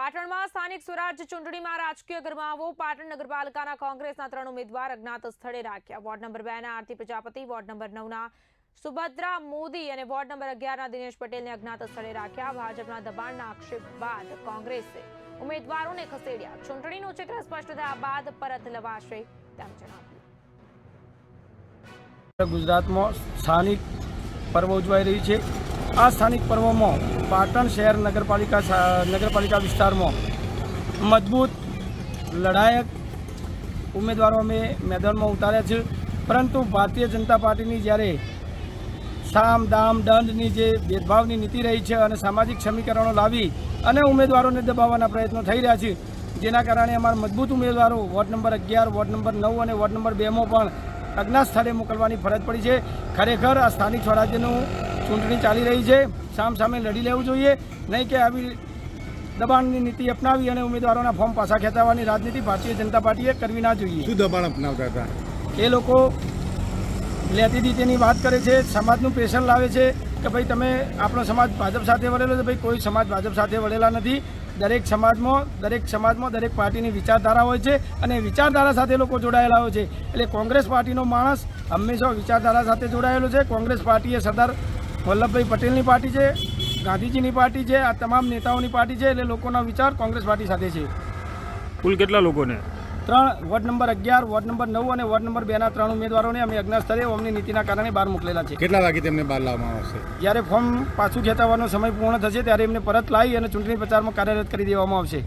પાટણમાં સ્થાનિક સ્વરાજ ચૂંટણીમાં રાજકીય ગરમાવો. પાટણ નગરપાલિકાના કોંગ્રેસના 3 ઉમેદવાર અજ્ઞાત સ્થળે રાખ્યા. વોર્ડ નંબર 2 ના આરતી પ્રજાપતિ, વોર્ડ નંબર 9 ના સુભદ્રા મોદી અને વોર્ડ નંબર 11 ના દિનેશ પટેલને અજ્ઞાત સ્થળે રાખ્યા. ભાજપના દબાણના આક્ષેપ બાદ કોંગ્રેસે ઉમેદવારોને ખસેડ્યા. ચૂંટણીનું ચિત્ર સ્પષ્ટ થયા બાદ પરત લવાશે તેમ જણાવ્યું. ગુજરાતમાં સ્થાનિક પર્વ ઉજવાઈ રહી છે. આ સ્થાનિક પર્વમાં પાટણ શહેર નગરપાલિકા વિસ્તારમાં મજબૂત લડાયક ઉમેદવારો અમે મેદાનમાં ઉતાર્યા છે. પરંતુ ભારતીય જનતા પાર્ટીની જ્યારે સામ દામ દંડની જે ભેદભાવની નીતિ રહી છે અને સામાજિક સમીકરણો લાવી અને ઉમેદવારોને દબાવવાના પ્રયત્નો થઈ રહ્યા છે, જેના કારણે અમારા મજબૂત ઉમેદવારો વોર્ડ નંબર 11, વોર્ડ નંબર 9 અને વોર્ડ નંબર 2માં પણ અજ્ઞાત સ્થળે મોકલવાની ફરજ પડી છે. ખરેખર આ સ્થાનિક સ્વરાજ્યનું ચૂંટણી ચાલી રહી છે. સામે લડી લેવું જોઈએ, નહીં કે આવી દબાણની નીતિ અપનાવી અને ઉમેદવારોના ફોર્મ પાછા ખેંચાવવાની રાજનીતિ ભારતીય જનતા પાર્ટીએ કરવી ના જોઈએ. શું દબાણ અપનાવતા હતા? એ લોકો લેતી દીતીની વાત કરે છે, સમાજનું પ્રેશર લાવે છે કે ભાઈ તમે આપણો સમાજ ભાજપ સાથે વળેલો છે. ભાઈ કોઈ સમાજ ભાજપ સાથે વળેલા નથી. દરેક સમાજમાં દરેક પાર્ટીની વિચારધારા હોય છે અને વિચારધારા સાથે લોકો જોડાયેલા હોય છે. એટલે કોંગ્રેસ પાર્ટીનો માણસ હંમેશા વિચારધારા સાથે જોડાયેલો છે. કોંગ્રેસ પાર્ટી એ સરદાર વલ્લભભાઈ પટેલની પાર્ટી છે, ગાંધીજીની પાર્ટી છે, આ તમામ નેતાઓની પાર્ટી છે. એટલે લોકોનો વિચાર કોંગ્રેસ પાર્ટી સાથે છે. કુલ કેટલા લોકોને? 3 વોર્ડ નંબર 11, વોર્ડ નંબર 9 અને વોર્ડ નંબર 2 ના 3 ઉમેદવારોને અમે અજ્ઞાત સ્થળે અમની નીતિના કારણે બહાર મોકલેલા છે. કેટલા વાગે તેમને બહાર લાવવામાં આવશે? જ્યારે ફોર્મ પાછું ખેંચાવવાનો સમય પૂર્ણ થશે ત્યારે એમને પરત લાવી અને ચૂંટણી પ્રચારમાં કાર્યરત કરી દેવામાં આવશે.